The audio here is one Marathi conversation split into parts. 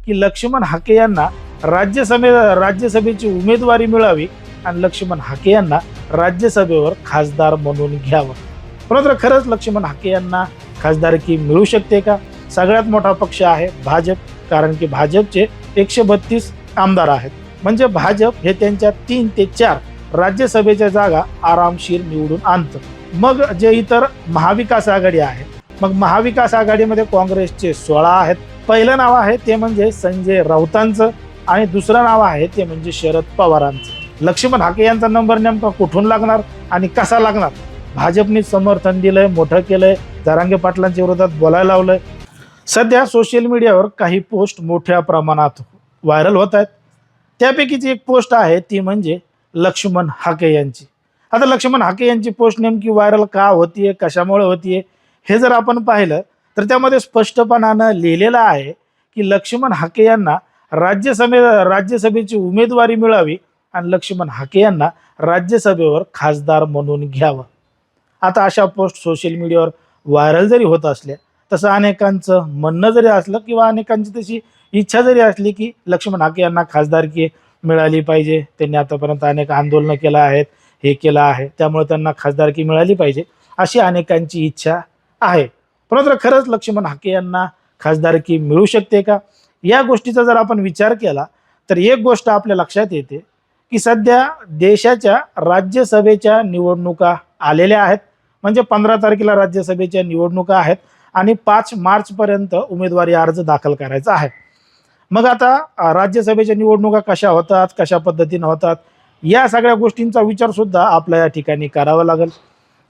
की लक्ष्मण हाके यांना राज्यसभेची उमेदवारी मिळावी आणि लक्ष्मण हाके यांना राज्यसभेवर खासदार म्हणून घ्यावं। परंतु खरंच लक्ष्मण हाके यांना खासदारकी मिळू शकते का? सगळ्यात मोठा पक्ष आहे भाजप, कारण की भाजपचे 132 आमदार आहेत। म्हणजे भाजप हे त्यांच्या 3 ते 4 राज्यसभेच्या जागा आरामशीर निवडून आणतं। मग जे इतर महाविकास आघाडी आहे, मग महाविकास आघाडीमध्ये काँग्रेसचे 16 आहेत। पहिलं नाव आहे ते म्हणजे संजय राऊतांचं आणि दुसरं नाव आहे ते म्हणजे शरद पवारांचं। लक्ष्मण हाके यांचा नंबर नेमका कुठून लागणार आणि कसा लागणार? भाजपने समर्थन दिलंय, मोठं केलंय, जरांगे पाटलांच्या विरोधात बोलायला लावलंय। सध्या सोशल मीडियावर काही पोस्ट मोठ्या प्रमाणात व्हायरल होत आहेत। त्यापैकीची एक पोस्ट आहे ती म्हणजे लक्ष्मण हाके यांची। आता लक्ष्मण हाके यांची पोस्ट नेमकी व्हायरल का होतीये, कशामुळे होतीये हे जर आपण पाहिलं तर त्यामध्ये स्पष्टपणानं लिहिलेलं आहे की लक्ष्मण हाके यांना राज्यसभेची उमेदवारी मिळावी आणि लक्ष्मण हाके यांना राज्यसभेवर खासदार म्हणून घ्यावं। आता अशा पोस्ट सोशल मीडियावर व्हायरल जरी होत असल्या, तसं अनेकांचं म्हणणं जरी असलं किंवा अनेकांची तशी इच्छा जरी असली की लक्ष्मण हाके यांना खासदारकी मिळाली पाहिजे, त्यांनी आतापर्यंत अनेक आंदोलनं केलं आहेत, हे केलं आहे, त्यामुळे त्यांना खासदारकी मिळाली पाहिजे अशी अनेकांची इच्छा आहे। परंतु खरंच लक्ष्मण हाके यांना खासदारकी मिळू शकते का? या गोष्टीचा जर आपण विचार केला तर एक गोष्ट आपल्या लक्षात येते की सध्या देशाच्या राज्यसभेच्या निवडणुका आलेल्या आहेत। म्हणजे 15 तारखेला राज्यसभेच्या निवडणुका आहेत आणि 5 मार्चपर्यंत उमेदवारी अर्ज दाखल करायचा आहे। मग आता राज्यसभेच्या निवडणुका कशा होतात, कशा पद्धतीने होतात, या सगळ्या गोष्टींचा विचार सुद्धा आपल्या या ठिकाणी करावा लागेल।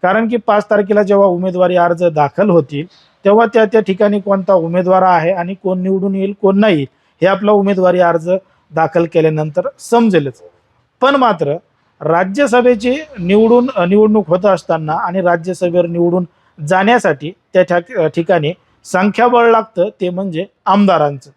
कारण की 5 तारखेला जेव्हा उमेदवारी अर्ज दाखल होतील तेव्हा त्या ठिकाणी कोणता उमेदवार आहे आणि कोण निवडून येईल, कोण नाही, हे आपला उमेदवारी अर्ज दाखल केल्यानंतर समजेलच। पण मात्र राज्यसभेची निवडणूक होत असताना आणि राज्यसभेवर निवडून जाण्यासाठी त्या ठिकाणी संख्याबळ लागतं, ते म्हणजे आमदारांचं।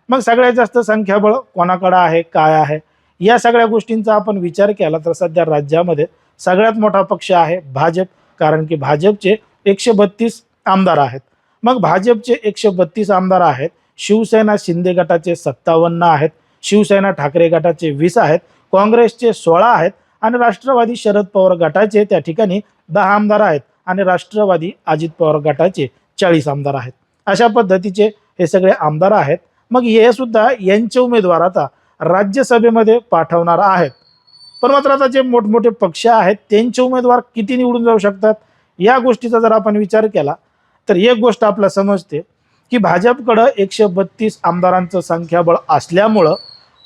मग सगळ्यात जास्त संख्याबळ कोणाकडे आहे, काय आहे, या सगळ्या गोष्टींचा आपण विचार केला तर सध्या राज्यामध्ये सगळ्यात मोठा पक्ष आहे भाजप, कारण की भाजपचे 132 आमदार आहेत। मग भाजपचे 132 आमदार आहेत, शिवसेना शिंदे गटाचे 57 आहेत, शिवसेना ठाकरे गटाचे 20 आहेत, काँग्रेसचे 16 आहेत आणि राष्ट्रवादी शरद पवार गटाचे त्या ठिकाणी 10 आमदार आहेत आणि राष्ट्रवादी अजित पवार गटाचे 40 आमदार आहेत। अशा पद्धतीचे हे सगळे आमदार आहेत। मग हे सुद्धा यांचे उमेदवार आता राज्यसभेमध्ये पाठवणार आहेत। पण मात्र आता जे मोठमोठे पक्ष आहेत त्यांचे उमेदवार किती निवडून जाऊ शकतात, या गोष्टीचा जर आपण विचार केला तर एक गोष्ट आपल्याला समजते की भाजपकडं 132 आमदारांचं संख्याबळ असल्यामुळं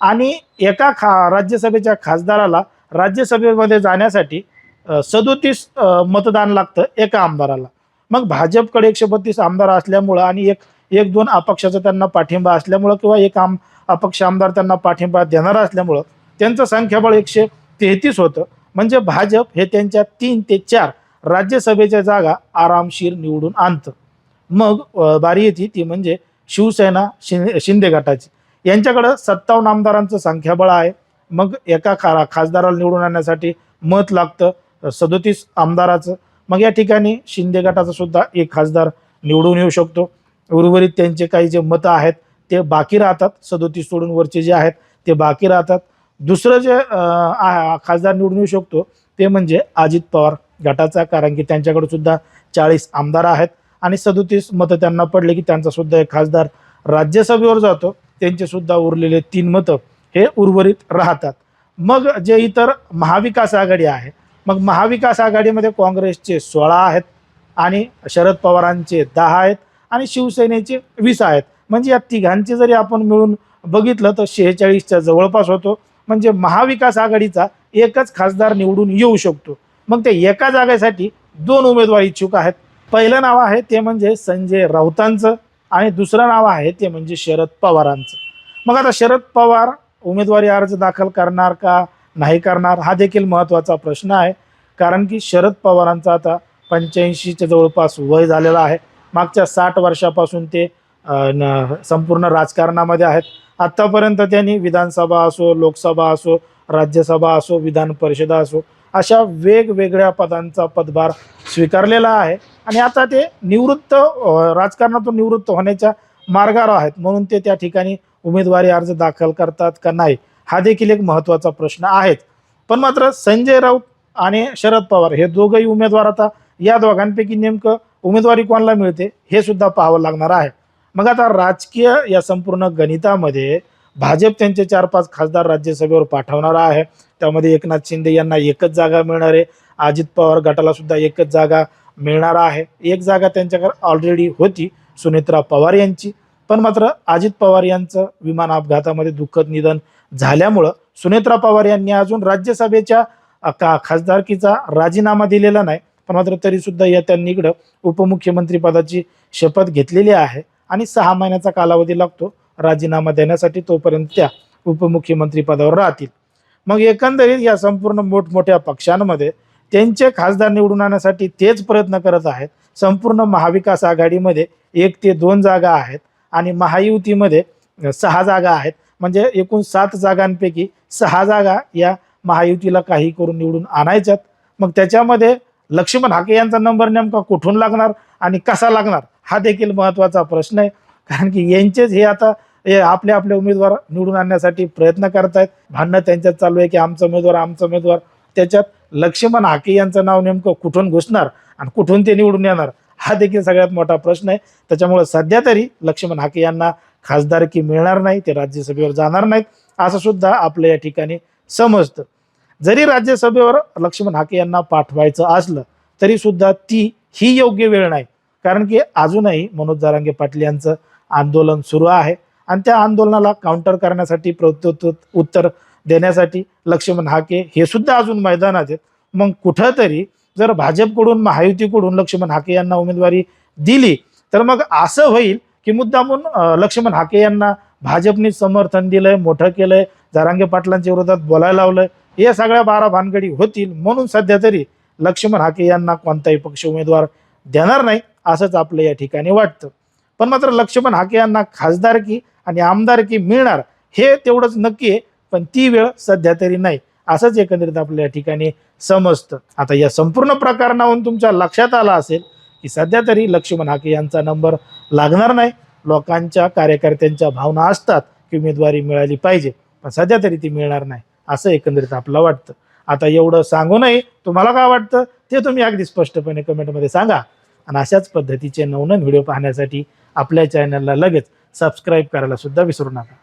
आणि एका राज्यसभेच्या खासदाराला राज्यसभेमध्ये जाण्यासाठी 37 मतदान लागतं एका आमदाराला। मग भाजपकडे 132 आमदार असल्यामुळं आणि एक दोन अपक्षाचा त्यांना पाठिंबा असल्यामुळं किंवा एक अपक्ष आमदार त्यांना पाठिंबा देणारा असल्यामुळं त्यांचं संख्याबळ 133 होतं। म्हणजे भाजप हे त्यांच्या 3 ते 4 राज्यसभेच्या जागा आरामशीर निवडून आणतं। मग बारी येते ती म्हणजे शिवसेना शिंदे गटाची, यांच्याकडं 57 आमदारांचं संख्याबळ आहे। मग एका खासदाराला निवडून आणण्यासाठी मत लागतं 37 आमदाराचं। मग या ठिकाणी शिंदे गटाचा सुद्धा एक खासदार निवडून येऊ शकतो। उर्वरित त्यांचे काही जे मतं आहेत ते बाकी राहतात, 37 सोडून वरचे जे आहेत ते बाकी राहतात। दुसरं जे खासदार निवडून येऊ शकतो ते म्हणजे अजित पवार गटाचा, कारण की त्यांच्याकडे सुद्धा 40 आमदार आहेत आणि 37 मतं त्यांना पडले की त्यांचा सुद्धा एक खासदार राज्यसभेवर जातो, त्यांचे सुद्धा उरलेले 3 मतं हे उर्वरित राहतात। मग जे इतर महाविकास आघाडी आहे, मग महाविकास आघाडीमध्ये काँग्रेसचे 16 आहेत आणि शरद पवारांचे 10 आहेत आणि शिवसेनेचे 20 आहेत। म्हणजे या तिघांचे जरी आपण मिळून बघितलं तर 46च्या जवळपास होतो। म्हणजे महाविकास आघाडीचा एकच खासदार निवडून येऊ शकतो। मग ते एका जागेसाठी 2 उमेदवार इच्छुक आहेत। पहिलं नाव आहे ते म्हणजे संजय राऊतांचं आणि दुसरं नाव आहे ते म्हणजे शरद पवारांचं। मग आता शरद पवार उमेदवारी अर्ज दाखल करणार का नाही करणार हा देखील महत्त्वाचा प्रश्न आहे, कारण की शरद पवारांचा आता 85च्या जवळपास वय झालेलं आहे। मागच्या 60 वर्षापासून ते संपूर्ण राजकारणामध्ये आहेत। आत्तापर्यंत त्यांनी विधानसभा असो, लोकसभा असो, राज्यसभा असो, विधान परिषद असो, अशा वेगवेगळ्या पदांचा पदभार स्वीकारलेला आहे आणि आता ते राजकारणातून निवृत्त होण्याच्या मार्गावर आहेत, म्हणून ते त्या ठिकाणी उमेदवारी अर्ज दाखल करतात का नाही, हा देखील एक महत्त्वाचा प्रश्न आहेच. पण मात्र संजय राऊत आणि शरद पवार हे दोघंही उमेदवार, आता या दोघांपैकी नेमकं उमेदवारी कोणाला मिळते हे सुद्धा पाहावं लागणार आहे. मग आता राजकीय या संपूर्ण गणितामध्ये भाजप त्यांचे 4-5 खासदार राज्यसभेवर पाठवणार आहे. त्यामध्ये एकनाथ शिंदे यांना एकच जागा मिळणार आहे. अजित पवार गटाला सुद्धा एकच जागा मिळणार आहे. एक जागा त्यांच्याकडे ऑलरेडी होती सुनेत्रा पवार यांची, पण मात्र अजित पवार यांचं विमान अपघातामध्ये दुःखद निधन झाल्यामुळं सुनेत्रा पवार यांनी अजून राज्यसभेच्या खासदारकीचा राजीनामा दिलेला नाही. पण मात्र तरी सुद्धा या त्यांनी इकडं उपमुख्यमंत्री पदाची शपथ घेतलेली आहे आणि 6 महिन्याचा कालावधी लागतो राजीनामा देण्यासाठी, तोपर्यंत त्या उपमुख्यमंत्री पदावर राहतील. मग एकंदरीत या संपूर्ण मोठमोठ्या पक्षांमध्ये त्यांचे खासदार निवडून आणण्यासाठी तेच प्रयत्न करत आहेत. संपूर्ण महाविकास आघाडीमध्ये 1 ते 2 जागा आहेत आणि महायुतीमध्ये 6 जागा आहेत. म्हणजे एकूण 7 जागांपैकी 6 जागा या महायुतीला काही करून निवडून आणायच्यात. मग त्याच्यामध्ये लक्ष्मण हाके यांचा नंबर नेमका कुठून लागणार आणि कसा लागणार हा देखील महत्त्वाचा प्रश्न आहे. कारण की यांचेच हे आता आपले आपले उमेदवार निवडून आणण्यासाठी प्रयत्न करतायत. भांडणं त्यांच्यात चालू आहे की आमचा उमेदवार. त्याच्यात लक्ष्मण हाके यांचं नाव नेमकं कुठून घुसणार आणि कुठून ते निवडून येणार हा देखील सगळ्यात मोठा प्रश्न आहे. त्याच्यामुळे सध्या तरी लक्ष्मण हाके यांना खासदारकी मिळणार नाही, ते राज्यसभेवर जाणार नाहीत असं सुद्धा आपल्या या ठिकाणी समजतं. जरी राज्यसभेवर लक्ष्मण हाके यांना पाठवायचं असलं तरी सुद्धा ही योग्य वेळ नाही. कारण की अजूनही मनोज जरांगे पाटील यांचं आंदोलन सुरू आहे आणि त्या आंदोलनाला काउंटर करण्यासाठी, उत्तर देण्यासाठी लक्ष्मण हाके हे सुद्धा अजून मैदानात आहेत. मग कुठंतरी जर भाजपकडून, महायुतीकडून लक्ष्मण हाके यांना उमेदवारी दिली तर मग असं होईल की मुद्दामून लक्ष्मण हाके यांना भाजपने समर्थन दिलंय, मोठं केलंय, जरांगे पाटलांच्या विरोधात बोलायला लावलंय, हे सगळ्या 12 भानगडी होतील. म्हणून सध्या तरी लक्ष्मण हाके यांना कोणताही पक्ष उमेदवार देणार नाही असंच आपलं या ठिकाणी वाटतं. पण मात्र लक्ष्मण हाके यांना खासदारकी आणि आमदारकी मिळणार हे तेवढंच नक्की आहे, पण ती वेळ सध्या तरी नाही असंच एकंदरीत आपल्या या ठिकाणी समजतं. आता या संपूर्ण प्रकरणावरून तुमच्या लक्षात आलं असेल की सध्या तरी लक्ष्मण हाके यांचा नंबर लागणार नाही. लोकांच्या, कार्यकर्त्यांच्या भावना असतात की उमेदवारी मिळाली पाहिजे, पण सध्या तरी ती मिळणार नाही असं एकंदरीत आपलं वाटतं. आता एवढं सांगूनही तुम्हाला काय वाटतं ते तुम्ही अगदी स्पष्टपणे कमेंटमध्ये सांगा. आणि अशाच पद्धतीचे नवनवीन व्हिडिओ पाहण्यासाठी आपल्या चॅनलला लगेच सबस्क्राईब करायला सुद्धा विसरू नका.